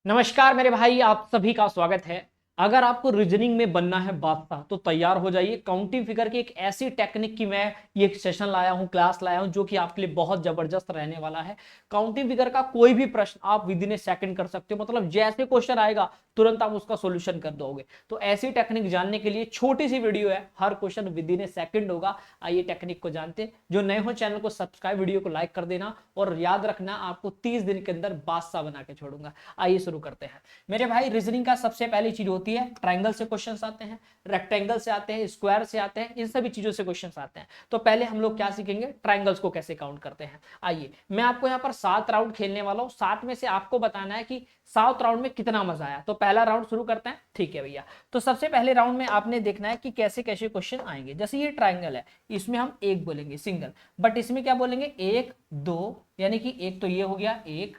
नमस्कार मेरे भाई, आप सभी का स्वागत है। अगर आपको रीजनिंग में बनना है बादशाह तो तैयार हो जाइए। काउंटिंग फिगर की एक ऐसी टेक्निक की मैं ये सेशन लाया हूं, क्लास लाया हूं, जो कि आपके लिए बहुत जबरदस्त रहने वाला है। काउंटिंग फिगर का कोई भी प्रश्न आप विद इन ए सेकंड कर सकते हो, मतलब जैसे क्वेश्चन आएगा तुरंत आप उसका सोल्यूशन कर दोगे। तो ऐसी टेक्निक जानने के लिए छोटी सी वीडियो है, हर question within a second होगा। आइए टेक्निक को जानते हैं। जो नए हो चैनल को सब्सक्राइब, वीडियो को लाइक कर देना और याद रखना आपको 30 दिन के अंदर बादशाह बना के छोड़ूंगा। आइए शुरू करते हैं मेरे भाई। रीजनिंग का सबसे पहली चीज होती है ट्रायंगल से क्वेश्चंस आते हैं, रेक्टेंगल से आते हैं, स्क्वायर से आते हैं, इन सभी चीजों से क्वेश्चंस आते हैं। तो पहले हम लोग क्या सीखेंगे, ट्रायंगल्स को कैसे काउंट करते हैं। आइए मैं आपको यहाँ पर 7 राउंड खेलने वाला हूँ, 7 में से आपको बताना है कि 7 राउंड में कितना मजा आया। तो पहला राउंड शुरू करते हैं, ठीक है भैया। तो सबसे पहले राउंड में आपने देखना है कि कैसे कैसे क्वेश्चन आएंगे। जैसे ये ट्रायंगल है, इसमें हम एक बोलेंगे सिंगल, बट इसमें क्या बोलेंगे, एक दो, यानी कि एक तो ये हो गया एक,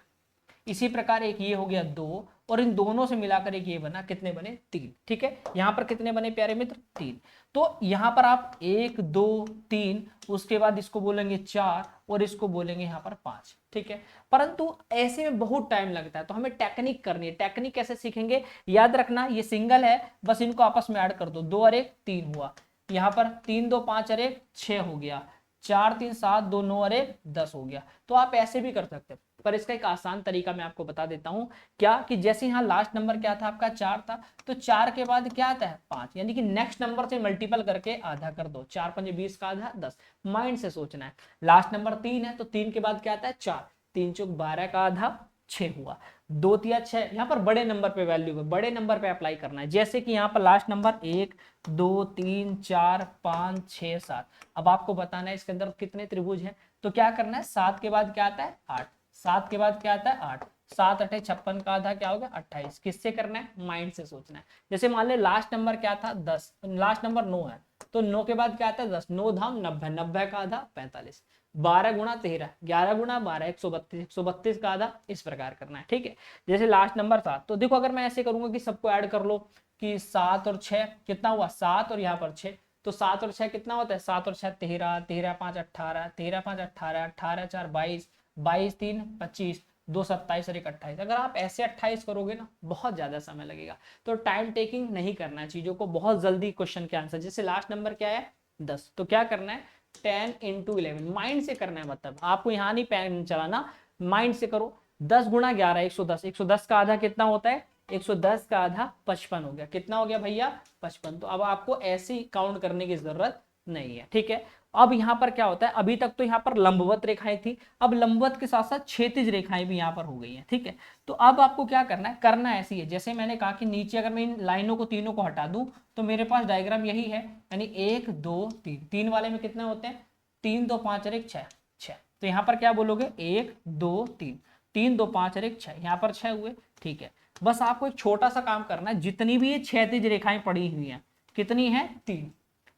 इसी प्रकार एक ये हो गया दो, और इन दोनों से मिलाकर एक ये बना, कितने बने, तीन। ठीक है, यहां पर कितने बने प्यारे मित्र, तीन। तो यहां पर आप एक दो तीन, उसके बाद इसको बोलेंगे चार, और इसको बोलेंगे यहां पर पांच। ठीक है, परंतु ऐसे में बहुत टाइम लगता है, तो हमें टेक्निक करनी है। टेक्निक कैसे सीखेंगे, याद रखना ये सिंगल है, बस इनको आपस में ऐड कर दो, दो और एक तीन हुआ, यहां पर तीन दो पांच और एक छह हो गया, चार तीन सात, दो नौ और एक 10 हो गया। तो आप ऐसे भी कर सकते हैं, पर इसका एक आसान तरीका मैं आपको बता देता हूं। क्या कि जैसे यहाँ लास्ट नंबर क्या था आपका, चार था, तो चार के बाद क्या आता है, पांच, यानी कि नेक्स्ट नंबर से मल्टीपल करके आधा कर दो, चार पंजे 20 का आधा 10। माइंड से सोचना है। लास्ट नंबर तीन है, तो तीन के बाद क्या आता है, चार, तीन चौक 12 का आधा 6 हुआ, दो तिया 6। यहाँ पर बड़े नंबर पे वैल्यू है, बड़े नंबर पे अप्लाई करना है। जैसे कि यहाँ पर लास्ट नंबर एक दो तीन चार पांच छह सात। अब आपको बताना है इसके अंदर कितने त्रिभुज हैं। तो क्या करना है, सात के बाद क्या आता है, आठ, सात के बाद क्या आता है, आठ, सात अठे 56 का आधा क्या होगा, 28। किससे करना है, माइंड से सोचना है। जैसे मान ले लास्ट नंबर क्या था, 10, लास्ट नंबर 9 है, तो 9 के बाद क्या आता है, 10, 9 धाम 90, 90 का आधा 45, 12 गुणा 13, 11 गुणा 12 132, 132 का आधा, इस प्रकार करना है। ठीक है, जैसे लास्ट नंबर 7, तो देखो अगर मैं ऐसे करूंगा कि सबको ऐड कर लो, कि 7 और 6 कितना हुआ, 7 और यहाँ पर 6, तो 7 और 6 कितना होता है, 7 और 6 13, 13 5 18, 13 5 18, 18 4 22, 22 3 25, दो 27 और एक 28। अगर आप ऐसे 28 करोगे ना, बहुत ज्यादा समय लगेगा। तो टाइम टेकिंग नहीं करना है चीजों को, बहुत जल्दी क्वेश्चन के आंसर। जैसे लास्ट नंबर क्या है, 10, तो क्या करना है, 10 इंटू 11, माइंड से करना है। मतलब आपको यहाँ नहीं पेन चलाना, माइंड से करो। 10 गुणा 11 110, 110 का आधा कितना होता है, 110 का आधा 55 हो गया। कितना हो गया भैया, 55। तो अब आपको ऐसी काउंट करने की जरूरत नहीं है। ठीक है, अब यहाँ पर क्या होता है, अभी तक तो यहाँ पर लंबवत रेखाएं थी, अब लंबवत के साथ साथ क्षैतिज रेखाएं भी यहाँ पर हो गई हैं। ठीक है, तो अब आपको क्या करना है, करना ऐसी है जैसे मैंने कहा कि नीचे अगर मैं इन लाइनों को तीनों को हटा दूं, तो मेरे पास डायग्राम यही है, यानी एक दो तीन, तीन वाले में कितने होते हैं, तीन दो पांच और एक छह, छह। तो यहाँ पर क्या बोलोगे, एक दो तीन, तीन दो पांच और एक छह, यहाँ पर छह हुए। ठीक है, बस आपको एक छोटा सा काम करना है, जितनी भी ये क्षैतिज रेखाएं पड़ी हुई हैं, कितनी है, तीन,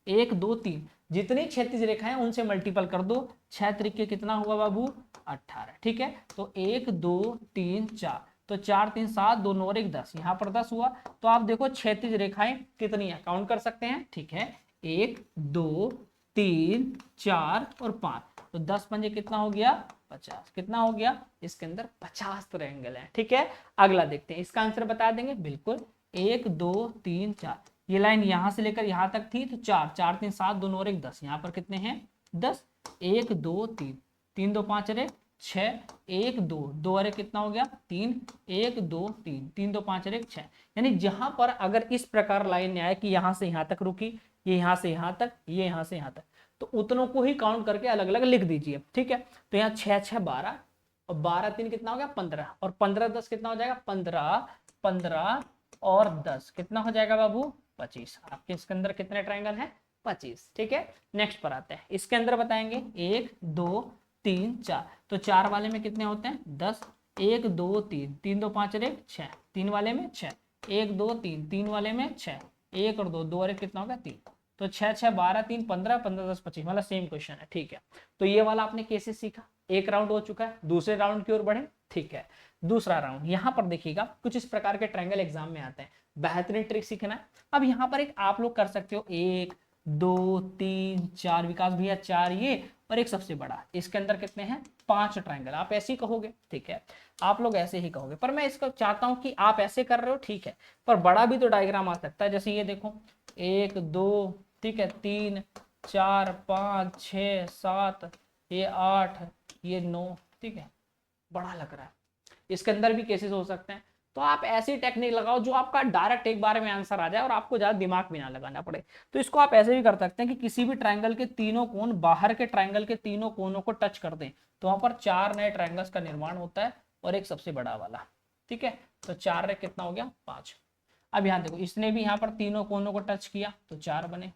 एक दो तीन, जितनी क्षैतिज रेखाएं उनसे मल्टीपल कर दो, छह त्रिके कितना हुआ बाबू, 18। ठीक है, तो एक दो तीन चार, तो चार तीन सात, दो नौ और एक 10, यहाँ पर 10 हुआ। तो आप देखो क्षैतिज रेखाएं कितनी है, काउंट कर सकते हैं। ठीक है, एक दो तीन चार और पांच, तो 10 पंजे कितना हो गया, 50। कितना हो गया, इसके अंदर 50 ट्रायंगल है। ठीक है, अगला देखते हैं, इसका आंसर बता देंगे बिल्कुल, एक दो तीन चार, ये लाइन यहां से लेकर यहां तक थी, तो चार, चार तीन सात, दोनों और एक 10, यहाँ पर कितने हैं, 10, एक दो तीन, तीन दो पांच और एक छह, एक दो, दो और एक कितना हो गया, तीन, एक दो तीन, तीन दो पांच और एक छह। यानी जहां पर अगर इस प्रकार लाइन आए कि यहां से यहां तक रुकी, ये यहां से यहां तक, ये यहां से यहां तक, तो उतनों को ही काउंट करके अलग अलग लिख दीजिए। ठीक है, तो यहाँ छह छह 12, और 12 तीन कितना हो गया, 15, और 15 10 कितना हो जाएगा, 15, 15 और 10 कितना हो जाएगा बाबू, 25। आपके इसके अंदर कितने ट्रायंगल हैं, 25। ठीक है, नेक्स्ट पर आते हैं, इसके अंदर बताएंगे एक दो तीन चार, तो चार वाले में कितने होते हैं, 10, एक दो तीन, तीन दो पांच और एक छह, तीन वाले में छह, एक दो तीन, तीन वाले में छह, एक और दो, दो और एक कितना होगा, तीन। तो छह छह 12 3 15, 15 10 25, मतलब सेम क्वेश्चन है। ठीक है, तो ये वाला आपने कैसे सीखा, एक राउंड हो चुका है, दूसरे राउंड की ओर बढ़े। ठीक है, दूसरा राउंड, यहां पर देखिएगा कुछ इस प्रकार के ट्रायंगल एग्जाम में आते हैं, बेहतरीन ट्रिक सीखना है। अब यहाँ पर एक आप लोग कर सकते हो, एक दो तीन चार, विकास भैया चार ये, और एक सबसे बड़ा। इसके अंदर कितने हैं? 5 ट्राइंगल। आप ऐसे ही कहोगे, ठीक है, आप लोग ऐसे ही कहोगे, पर मैं इसको चाहता हूं कि आप ऐसे कर रहे हो, ठीक है, पर बड़ा भी तो डायग्राम आ सकता है। जैसे ये देखो, 1 2, ठीक है, 3 4 5 6 7, ये 8, ये 9, ठीक है, बड़ा लग रहा है। इसके अंदर भी केसेस हो सकते हैं। तो आप ऐसी टेक्निक लगाओ जो आपका डायरेक्ट एक बार में आंसर आ जाए और आपको ज्यादा दिमाग भी ना लगाना पड़े। तो इसको आप ऐसे भी कर सकते हैं कि किसी भी ट्रायंगल के तीनों कोण बाहर के ट्रायंगल के तीनों कोनों को टच कर दें, तो वहां पर 4 नए ट्रायंगल्स का निर्माण होता है और एक सबसे बड़ा वाला, ठीक है। तो 4 रे कितना हो गया? 5। अब यहाँ देखो, इसने भी यहाँ पर तीनों कोनों को टच किया तो 4 बने।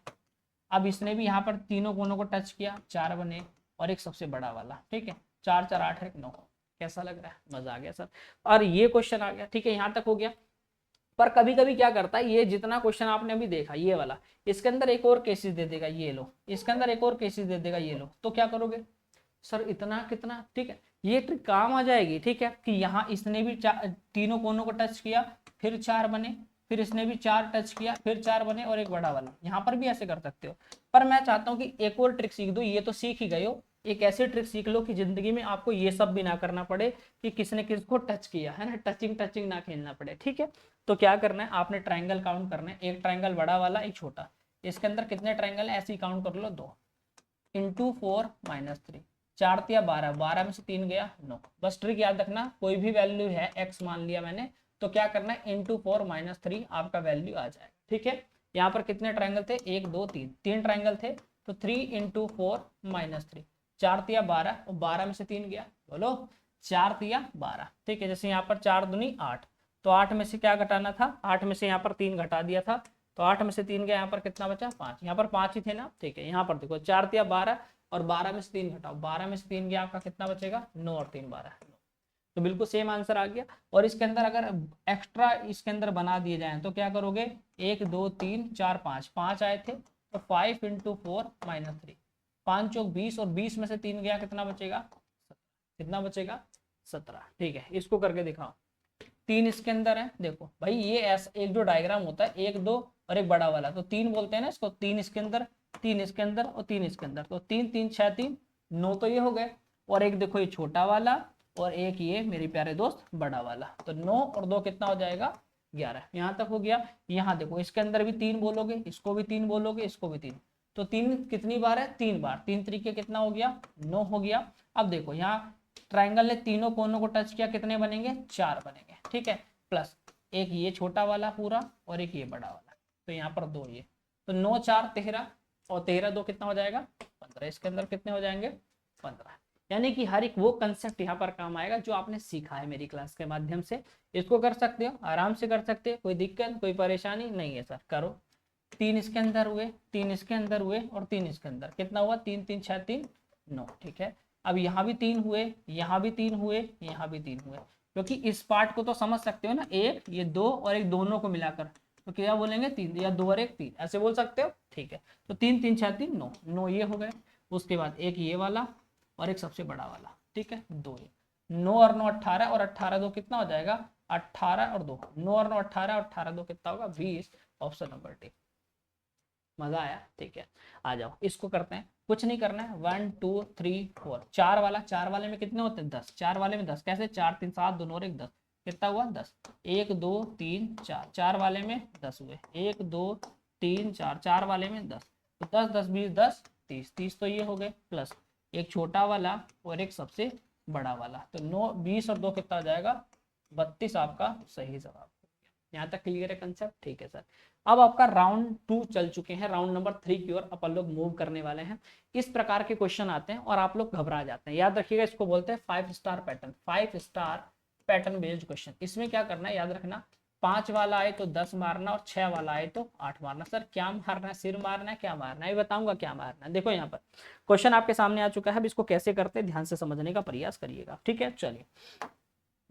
अब इसने भी यहाँ पर तीनों कोनों को टच किया, 4 बने, और एक सबसे बड़ा वाला, ठीक है। 4 4 8 1 9। कैसा लग रहा है? मजा आ गया सर। और ये क्वेश्चन आ गया, ठीक है, यहाँ तक हो गया। पर कभी कभी क्या करता है, ये जितना क्वेश्चन आपने अभी देखा ये वाला, इसके अंदर एक और केसेस दे देगा, ये लो, इसके अंदर एक और केसेस दे देगा, ये लो, तो क्या करोगे सर? इतना कितना, ठीक है, ये ट्रिक काम आ जाएगी, ठीक है, कि यहाँ इसने भी तीनों कोनों को टच किया, फिर 4 बने, फिर इसने भी 4 टच किया, फिर 4 बने, और एक बड़ा वाला। यहाँ पर भी ऐसे कर सकते हो। पर मैं चाहता हूँ कि एक और ट्रिक सीख दो, ये तो सीख ही गए हो, एक ऐसी ट्रिक सीख लो कि जिंदगी में आपको ये सब भी ना करना पड़े कि किसने किसको टच किया है ना, टचिंग टचिंग ना खेलना पड़े, ठीक है। तो क्या करना है, आपने ट्रायंगल काउंट करना है, एक ट्रायंगल बड़ा वाला, एक छोटा। इसके अंदर कितने ट्रायंगल है ऐसे ही काउंट कर लो, 2 इंटू 4 माइनस 3, 4 तिया 12, 12 में से 3 गया 9। बस ट्रिक याद रखना, कोई भी वैल्यू है, x मान लिया मैंने, तो क्या करना है, इंटू 4 माइनस 3 आपका वैल्यू आ जाएगा, ठीक है। यहाँ पर कितने ट्रायंगल थे? 1 2 3, 3 ट्रायंगल थे, तो 3 इंटू 4 माइनस 3, 4 तिया 12, और 12 में से 3 गया, बोलो 4 तिया 12, ठीक है। जैसे यहाँ पर 4 दूनी 8, तो 8 में से क्या घटाना था? 8 में से यहाँ पर 3 घटा दिया था, तो 8 में से 3 गया, यहाँ पर कितना बचा? 5। यहाँ पर 5 ही थे ना, ठीक है। यहाँ पर देखो 4 तिया 12, और 12 में से 3 घटाओ, 12 में से 3 गया, आपका कितना बचेगा? 9 और 3 12। तो बिल्कुल सेम आंसर आ गया। और इसके अंदर अगर एक्स्ट्रा इसके अंदर बना दिए जाए तो क्या करोगे? 1 2 3 4 5, 5 आए थे, तो 5 इंटू 4 माइनस 3, 5 चौक 20, और 20 में से 3 गया, कितना बचेगा? कितना बचेगा? 17, ठीक है। इसको करके दिखाओ। 3 इसके अंदर है, देखो भाई, ये ऐसा एक जो डायग्राम होता है, 1 2 और एक बड़ा वाला, तो 3 बोलते हैं ना इसको। 3 इसके अंदर, 3 इसके अंदर, और 3 इसके अंदर, तो 3 3 6 3 9, तो ये हो गए। और एक देखो ये छोटा वाला, और एक ये मेरे प्यारे दोस्त बड़ा वाला, तो 9 और 2 कितना हो जाएगा? 11। यहाँ तक हो गया। यहाँ देखो, इसके अंदर भी 3 बोलोगे, इसको भी 3 बोलोगे, इसको भी 3, तो 3 कितनी बार है? 3 बार। 3 तरीके कितना हो गया? 9 हो गया। अब देखो यहाँ ट्राइंगल ने तीनों कोनों को टच किया, कितने बनेंगे? 4 बनेंगे, ठीक है। प्लस एक ये छोटा वाला पूरा, और एक ये बड़ा वाला, तो यहाँ पर 2 ये, तो 9 4 13, और 13 2 कितना हो जाएगा? 15। इसके अंदर कितने हो जाएंगे? 15। यानी कि हर एक वो कंसेप्ट यहाँ पर काम आएगा जो आपने सीखा है मेरी क्लास के माध्यम से। इसको कर सकते हो, आराम से कर सकते हो, कोई दिक्कत कोई परेशानी नहीं है सर, करो। 3 इसके अंदर हुए, 3 इसके अंदर हुए, और 3 इसके अंदर, कितना हुआ? 3 3 6 3 9, ठीक है। अब यहाँ भी 3 हुए, यहाँ भी 3 हुए, यहाँ भी 3 हुए, क्योंकि इस पार्ट को तो समझ सकते हो ना, एक ये 2 और एक दोनों को मिलाकर, तो क्या बोलेंगे? 3, या 2 और 1 3, ऐसे बोल सकते हो, ठीक है। तो 3 3 6 3 9, 9 ये हो गए। उसके बाद एक ये वाला, और एक सबसे बड़ा वाला, ठीक है, 2 ये। 9 और 9 18, और 18 2 कितना हो जाएगा? 18 और 2, 9 और 9 18, और 18 2 कितना होगा? 20। Option number D. मजा आया? ठीक है, आ जाओ इसको करते हैं। कुछ नहीं करना है, 1 2 3 4, 4 वाला, 4 वाले में कितने होते हैं? 10। 4 वाले में 10 कैसे? 4 3 7 2 और 1 10, कितना हुआ? 10। 1 2 3 4, 4 वाले में 10 हुए, 1 2 3 4, 4 वाले में 10, तो 10 10 20 10 30, 30 तो ये हो गए, प्लस एक छोटा वाला और एक सबसे बड़ा वाला, तो 9 20 और 2 कितना हो जाएगा? 32 आपका सही जवाब। यहाँ तक क्लियर है कंसेप्ट? ठीक है सर। अब आपका राउंड 2 चल चुके हैं, राउंड नंबर 3 की ओर अपन लोग मूव करने वाले हैं। इस प्रकार के क्वेश्चन आते हैं और आप लोग घबरा जाते हैं। याद रखिएगा, इसको बोलते हैं 5 star pattern, 5 star pattern based question. इसमें क्या करना है, याद रखना, 5 वाला आए तो 10 मारना, और 6 वाला आए तो 8 मारना। सर क्या मारना है? सिर मारना है? क्या मारना है? बताऊंगा क्या मारना है। देखो यहाँ पर क्वेश्चन आपके सामने आ चुका है, अब इसको कैसे करते हैं ध्यान से समझने का प्रयास करिएगा, ठीक है। चलिए,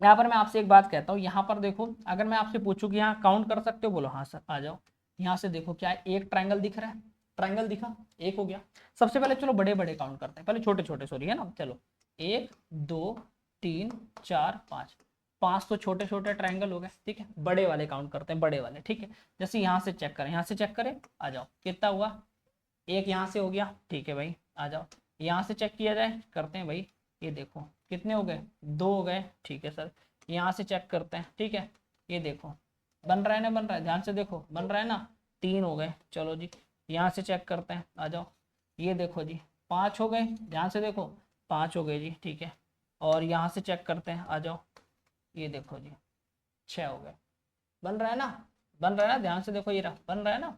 यहाँ पर मैं आपसे एक बात कहता हूँ, यहाँ पर देखो, अगर मैं आपसे पूछूं कि यहाँ काउंट कर सकते हो, बोलो हाँ सर, आ जाओ। यहाँ से देखो क्या है, एक ट्रायंगल दिख रहा है, ट्रायंगल दिखा, एक हो गया। सबसे पहले चलो बड़े बड़े काउंट करते हैं, पहले छोटे छोटे, सॉरी है ना। चलो 1 2 3 4 5, 5 तो छोटे छोटे ट्रायंगल हो गए, ठीक है। बड़े वाले काउंट करते हैं, बड़े वाले, ठीक है। जैसे यहाँ से चेक करें, यहाँ से चेक करें, आ जाओ, कितना हुआ? एक यहाँ से हो गया, ठीक है भाई, आ जाओ। यहाँ से चेक किया जाए, करते हैं भाई। ये देखो कितने हो गए, 2 हो गए, ठीक है सर। यहाँ से चेक करते हैं, ठीक है। ये देखो बन रहा है ना, बन रहा है, ध्यान से देखो, बन रहा है ना, 3 हो गए। चलो जी यहाँ से चेक करते हैं, आ जाओ। ये देखो जी 5 हो गए, ध्यान से देखो, 5 हो गए जी, ठीक है। और यहाँ से चेक करते हैं, आ जाओ। ये देखो जी 6 हो गए। बन रहा है ना, बन रहा है ना, ध्यान से देखो, ये रहा, बन रहा है ना।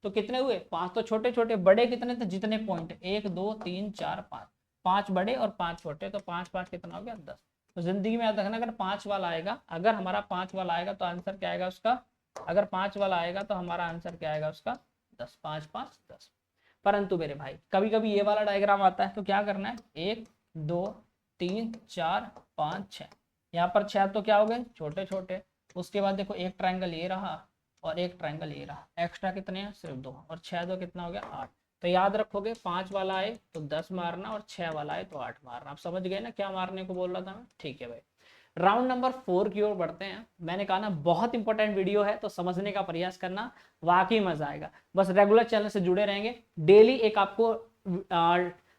तो कितने हुए, 5 तो छोटे छोटे, बड़े कितने थे, जितने पॉइंट, 1 2 3 4 5, 5 बड़े और 5 छोटे, तो 5 5 कितना हो गया, 10। तो जिंदगी में याद रखना, अगर 5 वाला आएगा, अगर हमारा 5 वाला आएगा तो आंसर क्या आएगा उसका, अगर 5 वाला आएगा तो हमारा आंसर क्या आएगा उसका, 10। 5 5 10। परंतु मेरे भाई कभी कभी ये वाला डायग्राम आता है, तो क्या करना है, 1 2 3 4 5 6, यहाँ पर 6 तो क्या हो गए, छोटे छोटे। उसके बाद देखो एक ट्रायंगल ये रहा और एक ट्रायंगल ये रहा, एक्स्ट्रा कितने हैं, सिर्फ 2, और 6 तो कितना हो गया, 8। तो याद रखोगे 5 वाला आए तो 10 मारना, और 6 वाला आए तो 8 मारना। आप समझ गए ना क्या मारने को बोल रहा था मैं, ठीक है भाई। राउंड नंबर 4 की ओर बढ़ते हैं। मैंने कहा ना बहुत इंपॉर्टेंट वीडियो है, तो समझने का प्रयास करना, वाकई मजा आएगा। बस रेगुलर चैनल से जुड़े रहेंगे, डेली एक आपको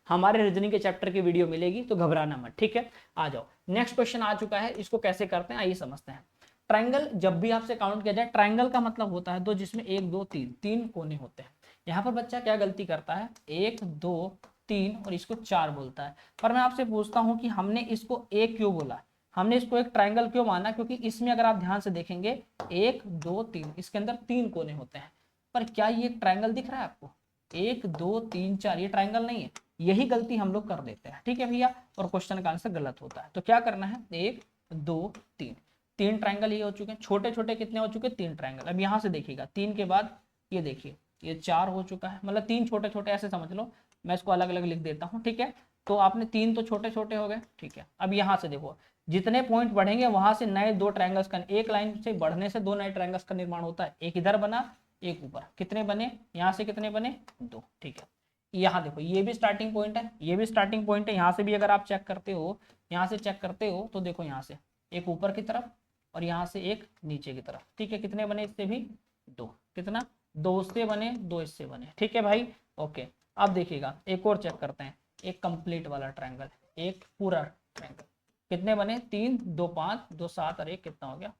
हमारे रीजनिंग के चैप्टर की वीडियो मिलेगी, तो घबराना मत, ठीक है। आ जाओ, नेक्स्ट क्वेश्चन आ चुका है, इसको कैसे करते हैं आइए समझते हैं। ट्रायंगल जब भी आपसे काउंट किया जाए, ट्रायंगल का मतलब होता है दो जिसमें 1 2 3 3 कोने होते हैं। यहाँ पर बच्चा क्या गलती करता है, 1 2 3 और इसको 4 बोलता है। पर मैं आपसे पूछता हूँ कि हमने इसको 1 क्यों बोला, हमने इसको एक ट्रायंगल क्यों माना, क्योंकि इसमें अगर आप ध्यान से देखेंगे 1 2 3, इसके अंदर 3 कोने होते हैं। पर क्या ये एक ट्रायंगल दिख रहा है आपको, 1 2 3 4, ये ट्रायंगल नहीं है। यही गलती हम लोग कर देते हैं, ठीक है भैया, और क्वेश्चन का आंसर गलत होता है। तो क्या करना है, 1 2 3, 3 ट्रायंगल ये हो चुके हैं, छोटे छोटे कितने हो चुके हैं, 3 ट्रायंगल। अब यहाँ से देखिएगा 3 के बाद ये देखिए ये 4 हो चुका है, मतलब 3 छोटे छोटे ऐसे समझ लो, मैं इसको अलग अलग लिख देता हूँ, ठीक है। तो आपने 3 तो छोटे छोटे हो गए, ठीक है। अब यहाँ से देखो जितने पॉइंट बढ़ेंगे वहां से नए 2 ट्रायंगल्स का, एक लाइन से बढ़ने से 2 नए ट्रायंगल्स का निर्माण होता है। एक इधर बना, एक ऊपर, कितने बने, यहाँ से कितने बने, 2, ठीक है। यहाँ देखो ये भी स्टार्टिंग पॉइंट है, ये भी स्टार्टिंग पॉइंट है, यहाँ से भी अगर आप चेक करते हो, यहाँ से चेक करते हो, तो देखो यहाँ से एक ऊपर की तरफ और यहाँ से एक नीचे की तरफ, ठीक है। कितने बने इससे भी, 2, कितना, 2 उससे बने, 2 इससे बने, ठीक है भाई, ओके। अब देखिएगा एक और चेक करते हैं, एक कंप्लीट वाला ट्रायंगल, एक पूरा ट्रायंगल, कितने बने, 3 2 5 2 7 और एक कितना हो गया,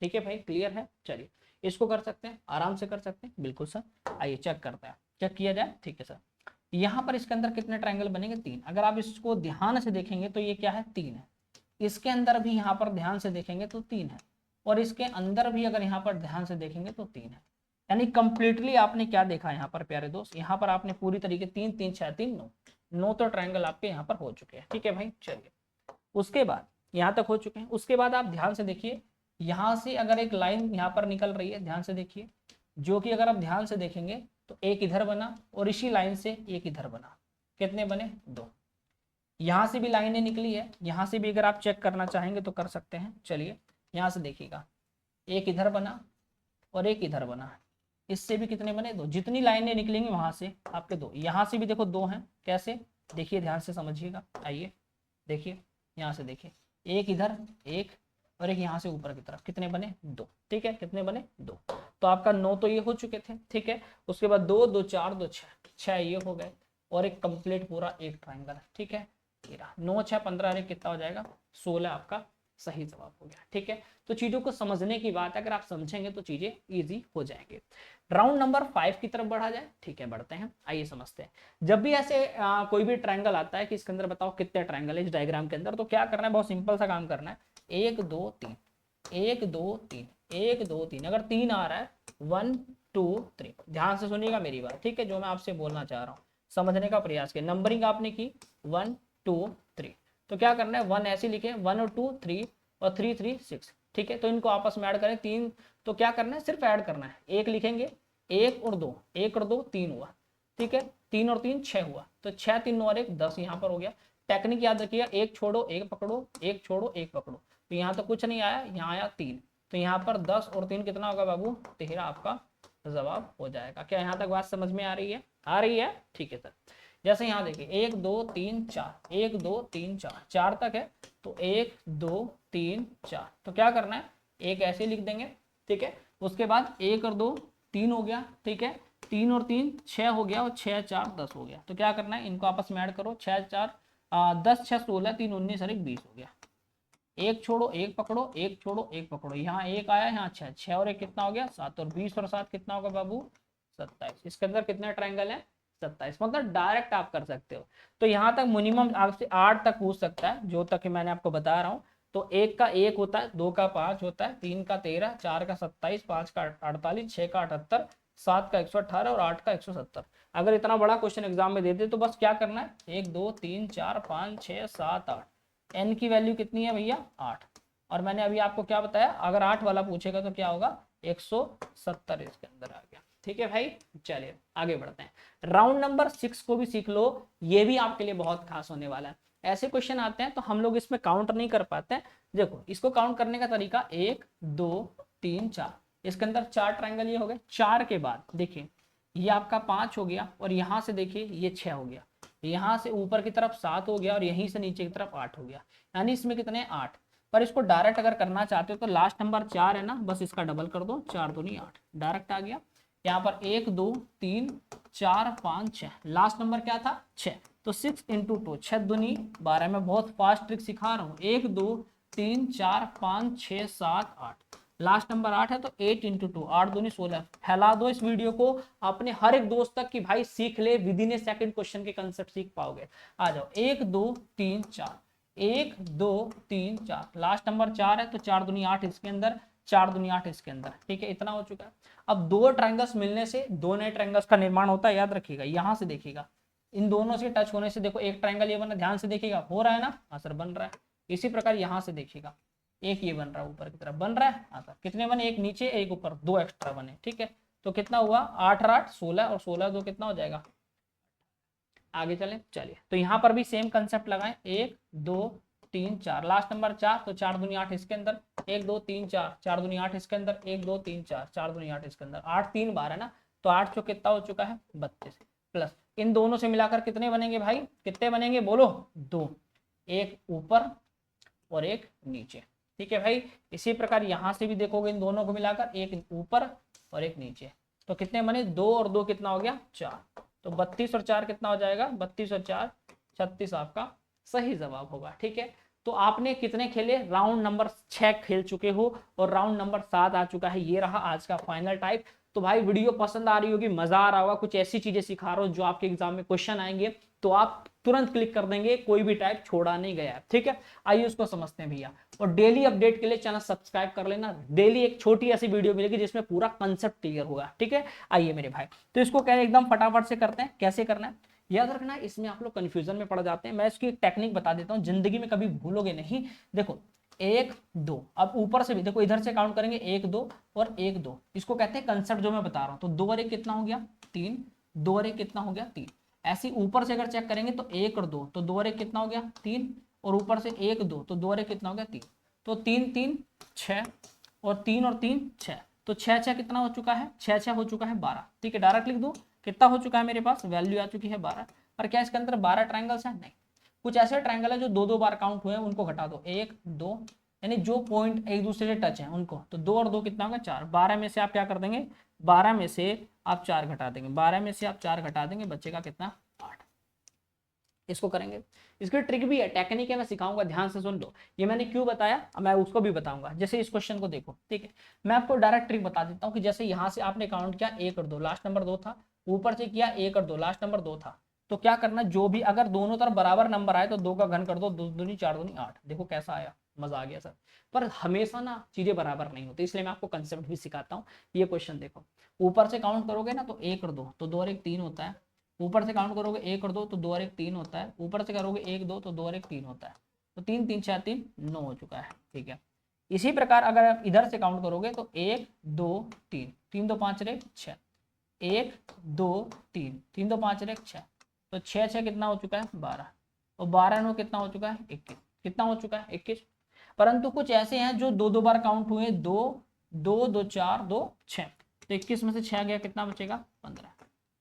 ठीक है भाई, क्लियर है। चलिए इसको कर सकते हैं, आराम से कर सकते हैं, बिल्कुल सर। आइए चेक करते हैं, चेक किया जाए, ठीक है सर। यहाँ पर इसके अंदर कितने ट्रायंगल बनेंगे, 3। अगर आप इसको ध्यान से देखेंगे तो ये क्या है, 3 है। इसके अंदर भी यहाँ पर ध्यान से देखेंगे तो 3 है, और इसके अंदर भी अगर यहाँ पर ध्यान से देखेंगे तो 3 है। यानी कंप्लीटली आपने क्या देखा यहाँ पर प्यारे दोस्त, यहाँ पर आपने पूरी तरीके 3 3 6 3 9, 9 तो ट्रायंगल आपके यहाँ पर हो चुके हैं, ठीक है भाई। चलिए उसके बाद यहाँ तक हो चुके हैं, उसके बाद आप ध्यान से देखिए, यहाँ से अगर एक लाइन यहाँ पर निकल रही है, ध्यान से देखिए, जो कि अगर आप ध्यान से देखेंगे तो एक इधर बना और इसी लाइन से एक इधर बना, कितने बने, 2। यहाँ से भी लाइनें निकली है, यहाँ से भी अगर आप चेक करना चाहेंगे तो कर सकते हैं। चलिए यहाँ से देखिएगा, एक इधर बना और एक इधर बना, इससे भी कितने बने, 2। जितनी लाइनें निकलेंगी वहां से आपके 2, यहाँ से भी देखो 2 हैं, कैसे, देखिए ध्यान से समझिएगा। आइए देखिए यहाँ से देखिए, एक इधर, एक और एक यहाँ से ऊपर की तरफ, कितने बने, 2, ठीक है। कितने बने, 2। तो आपका 9 तो ये हो चुके थे, ठीक है। उसके बाद 2 2 4 2 6, 6 ये हो गए, और एक कंप्लीट पूरा एक ट्रायंगल, ठीक है। 9 6 15 कितना हो जाएगा, 16 आपका सही जवाब हो गया, ठीक है। तो चीजों को समझने की बात है, अगर आप समझेंगे तो चीजें इजी हो जाएंगे। राउंड नंबर 5 की तरफ बढ़ा जाए, ठीक है, बढ़ते हैं। आइए समझते हैं, जब भी ऐसे कोई भी ट्रायंगल आता है कि इसके अंदर बताओ कितने ट्रायंगल है इस डायग्राम के अंदर, तो क्या करना है, बहुत सिंपल सा काम करना है, 1 2 3 1 2 3 1 2 3, अगर 3 आ रहा है 1 2 3, ध्यान से सुनिएगा मेरी बात, ठीक है, जो मैं आपसे बोलना चाह रहा हूँ, समझने का प्रयास किया। नंबरिंग आपने की 1 2 3, तो क्या करना है, 1 ऐसे लिखे, 1 और 2 3 और 3 3 6, ठीक है। तो इनको आपस में ऐड करें, 3, तो क्या करना है, सिर्फ ऐड करना है, 1 लिखेंगे, 1 और 2 1 और 2 3 हुआ, ठीक है। 3 और 3 6 हुआ, तो 6 3 9 और 1 10 यहाँ पर हो गया। टेक्निक याद रखिएगा, एक छोड़ो एक पकड़ो, एक छोड़ो एक पकड़ो, तो यहाँ तो कुछ नहीं आया, यहाँ आया 3, तो यहाँ पर 10 और 3 कितना होगा बाबू, 13 आपका जवाब हो जाएगा। क्या यहाँ तक बात समझ में आ रही है, आ रही है, ठीक है सर। जैसे यहाँ देखिए 1 2 3 4 1 2 3 4 4 तक है, तो 1 2 3 4, तो क्या करना है, एक ऐसे लिख देंगे, ठीक है। उसके बाद 1 और 2 3 हो गया, ठीक है। 3 और 3 6 हो गया, और 6 4 10 हो गया। तो क्या करना है, इनको आपस में ऐड करो, 6 4 10 6 16, 3 19 और 1 20 हो गया। एक छोड़ो एक पकड़ो, एक छोड़ो एक पकड़ो, यहाँ एक आया, यहाँ 6, 6 और 1 कितना हो गया 7, और 20 और 7 कितना होगा बाबू 27। इसके अंदर कितने ट्रायंगल है 27, मतलब डायरेक्ट आप कर सकते हो। तो यहाँ तक मिनिमम आपसे 8 तक पूछ सकता है, जो तक मैंने आपको बता रहा हूँ। तो 1 का 1 होता है, 2 का 5 होता है, 3 का 13, 4 का 27, 5 का 48, 6 का 78, 7 का 118 और 8 का 170। अगर इतना बड़ा क्वेश्चन एग्जाम में देते तो बस क्या करना है, 1 2 3 4 5 6 7 8, एन की वैल्यू कितनी है भैया 8। और मैंने अभी आपको क्या बताया, अगर 8 वाला पूछेगा तो क्या होगा 170 इसके अंदर आ गया। ठीक है भाई, चलिए आगे बढ़ते हैं। राउंड नंबर 6 को भी सीख लो, ये भी आपके लिए बहुत खास होने वाला है। ऐसे क्वेश्चन आते हैं तो हम लोग इसमें काउंट नहीं कर पाते हैं। देखो इसको काउंट करने का तरीका 1 2 3 4, इसके अंदर 4 ट्रायंगल ये हो गए। 4 के बाद देखिए ये आपका 5 हो गया, और यहां से देखिए ये 6 हो गया, यहां से ऊपर की तरफ 7 हो गया, और यहीं से नीचे की तरफ 8 हो गया, यानी इसमें कितने 8। पर इसको डायरेक्ट अगर करना चाहते हो तो लास्ट नंबर 4 है ना, बस इसका डबल कर दो, 4 दूनी 8, डायरेक्ट आ गया। यहाँ पर 1 2 3 4 5 6, लास्ट नंबर क्या था 6, तो 6 इंटू 2, 6 दूनी 12। मैं बहुत फास्ट ट्रिक सिखा रहा हूँ। 1 2 3 4 5 6 7 8, लास्ट नंबर 8 है, तो 8 इंटू 2, 8 दूनी 16। फैला दो इस वीडियो को अपने हर एक दोस्त तक कि भाई सीख ले, with in a second question के कंसेप्ट सीख पाओगे। आ जाओ 1 2 3 4, 1 2 3 4, लास्ट नंबर 4 है, तो 4 दूनी 8 इसके अंदर, 4 दूनी 8 इसके अंदर। ठीक है, इतना हो चुका है। अब दो ट्रायंगल्स मिलने से दो नए ट्रायंगल्स का निर्माण होता है, याद रखिएगा। यहां से देखिएगा, इन दोनों से टच होने से देखो एक ट्रायंगल ये बना, ध्यान से देखिएगा, हो रहा है ना, हाँ सर बन रहा है। इसी प्रकार यहां से देखिएगा, एक ये बन रहा है, ऊपर की तरफ बन रहा है, हाँ सर कितने बने, एक नीचे एक ऊपर, दो एक्स्ट्रा बने। ठीक है, तो कितना हुआ 8 और 8 16, और 16 2 कितना हो जाएगा। आगे चलें, चलिए तो यहाँ पर भी सेम कंसेप्ट लगाएं, 1 2 3 4, लास्ट नंबर 4, तो 4 दूनी 8 इसके अंदर, 1 2 3 4, 4 दूनी 8 इसके अंदर, 1 2 3 4, 4 दूनी 8 इसके अंदर, 8 3 12 है ना, तो 8 जो कितना हो चुका है 32, प्लस इन दोनों से मिलाकर कितने बनेंगे भाई, कितने बनेंगे बोलो, 2, एक ऊपर और एक नीचे। ठीक है भाई, इसी प्रकार यहां से भी देखोगे, इन दोनों को मिलाकर एक ऊपर और एक नीचे, तो कितने बने, 2 और 2 कितना हो गया 4, तो 32 और 4 कितना हो जाएगा, 32 और 4 36 आपका सही जवाब होगा। ठीक है, तो आपने कितने खेले, राउंड नंबर 6 खेल चुके हो, और राउंड नंबर 7 आ चुका है। ये रहा आज का फाइनल टाइप। तो भाई वीडियो पसंद आ रही होगी, मजा आ रहा होगा, कुछ ऐसी चीजें सिखा रहा हूं जो आपके एग्जाम में क्वेश्चन आएंगे तो आप तुरंत क्लिक कर देंगे, कोई भी टाइप छोड़ा नहीं गया है। ठीक है, आइए उसको समझते हैं भैया। और डेली अपडेट के लिए चैनल सब्सक्राइब कर लेना, डेली एक छोटी ऐसी वीडियो मिलेगी जिसमें पूरा कंसेप्ट क्लियर होगा। ठीक है, आइए मेरे भाई, तो इसको कह रहे एकदम फटाफट से करते हैं। कैसे करना है याद रखना, इसमें आप लोग कंफ्यूजन में पड़ जाते हैं। मैं इसकी एक टेक्निक बता देता हूँ, जिंदगी में कभी भूलोगे नहीं। देखो 1 2, अब ऊपर से भी देखो, इधर से काउंट करेंगे 1 2 और 1 2, इसको कहते हैं कंसेप्ट जो मैं बता रहा हूँ। तो 2 और 1 कितना हो गया 3, 2 और 1 कितना हो गया 3। ऐसे ऊपर से अगर चेक करेंगे तो 1 और 2, तो 2 और 1 कितना हो गया 3, और ऊपर से 1 2, तो 2 और 1 कितना हो गया 3, तो 3 3 6, और 3 और 3 6, तो 6 6 कितना हो चुका है, 6 6 हो चुका है 12। ठीक है, डायरेक्ट लिख दो, कितना हो चुका है मेरे पास, वैल्यू आ चुकी है 12। और क्या इसके अंदर 12 ट्रायंगल्स हैं, नहीं, कुछ ऐसे ट्रायंगल है जो दो दो बार काउंट हुए हैं, उनको घटा दो, 1 2, यानी जो पॉइंट एक दूसरे से टच हैं उनको, तो 2 और 2 कितना होगा 4। 12 में से आप क्या कर देंगे, 12 में से आप 4 घटा देंगे, 12 में से आप 4 घटा देंगे, बचेगा कितना 8। इसको करेंगे, इसकी ट्रिक भी है, टेक्निक है, मैं सिखाऊंगा, ध्यान से सुन लो। ये मैंने क्यों बताया, मैं उसको भी बताऊंगा। जैसे इस क्वेश्चन को देखो, ठीक है, मैं आपको डायरेक्ट ट्रिक बता देता हूँ कि जैसे यहाँ से आपने काउंट किया 1 और 2, लास्ट नंबर 2 था, ऊपर से किया 1 और 2, लास्ट नंबर 2 था, तो क्या करना, जो भी अगर दोनों तरफ बराबर नंबर आए तो 2 का घन कर दो, 2 दूनी 4 दूनी 8। देखो कैसा आया, मजा आ गया सर। पर हमेशा ना चीजें बराबर नहीं होती, इसलिए मैं आपको कंसेप्ट भी सिखाता हूँ। ये क्वेश्चन देखो, ऊपर से काउंट करोगे ना तो 1 और 2, तो 2 और 1 3 होता है। ऊपर से काउंट करोगे 1 और 2, तो 2 और 1 3 होता है। ऊपर से करोगे 1 2, तो 2 और 1 3 होता है, तो 3 3 6 3 9 हो चुका है। ठीक है, इसी प्रकार अगर आप इधर से काउंट करोगे तो 1 2 3, 3 2 5 रे 6, 1 2 3, 3 2 5 रे 6, तो 6 6 कितना हो चुका है 12, और 12 9 कितना हो चुका है 21, कितना हो चुका है 21। परंतु कुछ ऐसे हैं जो दो दो बार काउंट हुए, 2 2 2 4 2 6, तो 21 में से 6 गया, कितना बचेगा 15।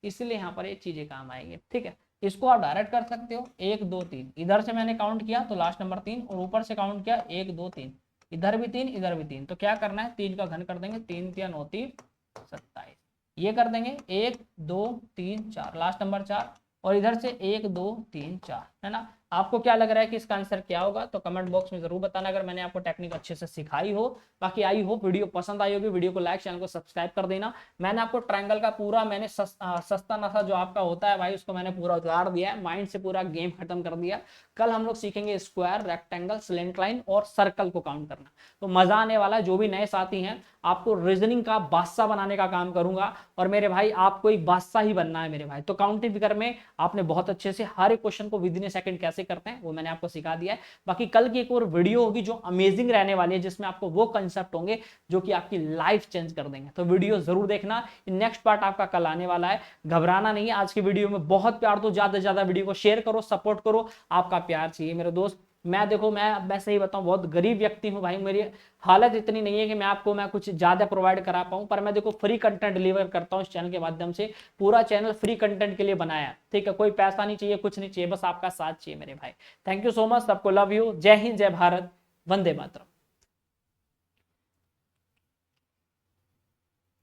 इसलिए यहाँ पर ये चीजें काम आएंगे। ठीक है, इसको आप डायरेक्ट कर सकते हो, 1 2 3, इधर से मैंने काउंट किया तो लास्ट नंबर 3, और ऊपर से काउंट किया 1 2 3, इधर भी 3 इधर भी 3, तो क्या करना है 3 का घन कर देंगे, 3 3 9 3 27। ये कर देंगे 1 2 3 4, लास्ट नंबर 4, और इधर से 1 2 3 4, है ना। आपको क्या लग रहा है कि इसका आंसर क्या होगा, तो कमेंट बॉक्स में जरूर बताना अगर मैंने आपको टेक्निक अच्छे से सिखाई हो। बाकी आई होप वीडियो पसंद आई होगी, वीडियो को लाइक, चैनल को सब्सक्राइब कर देना। मैंने आपको ट्रायंगल का पूरा मैंने सस्ता नशा जो आपका होता है भाई, उसको मैंने पूरा उतार दिया है, माइंड से पूरा गेम खत्म कर दिया। कल हम लोग सीखेंगे स्क्वायर, रेक्टेंगल, स्लैंट लाइन और सर्कल को काउंट करना, तो मजा आने वाला है। जो भी नए साथी हैं, आपको रीजनिंग का बादशाह बनाने का काम करूंगा, और मेरे भाई आपको एक बादशाह ही बनना है मेरे भाई। तो काउंटिंग फिगर में आपने बहुत अच्छे से हर एक क्वेश्चन को विद इन ए सेकंड कैसे करते हैं वो मैंने आपको सिखा दिया है। बाकी कल की एक और वीडियो होगी जो अमेजिंग रहने वाली है, जिसमें आपको वो कंसेप्ट होंगे जो कि आपकी लाइफ चेंज कर देंगे। तो वीडियो जरूर देखना, नेक्स्ट पार्ट आपका कल आने वाला है। घबराना नहीं है, आज की वीडियो में बहुत प्यार दो, ज्यादा से ज्यादा वीडियो को शेयर करो, सपोर्ट करो, आपका प्यार चाहिए मेरे दोस्त। मैं देखो, मैं सही बताऊं, बहुत गरीब व्यक्ति हूं भाई, मेरी हालत इतनी नहीं है कि मैं कुछ ज्यादा प्रोवाइड करा पाऊं, पर मैं देखो फ्री कंटेंट डिलीवर करता हूं इस चैनल के माध्यम से। पूरा चैनल फ्री कंटेंट के लिए बनाया है, ठीक है। कोई पैसा नहीं चाहिए, कुछ नहीं चाहिए, बस आपका साथ चाहिए मेरे भाई। थैंक यू सो मच, सबको लव यू, जय हिंद, जय भारत, वंदे मातरम।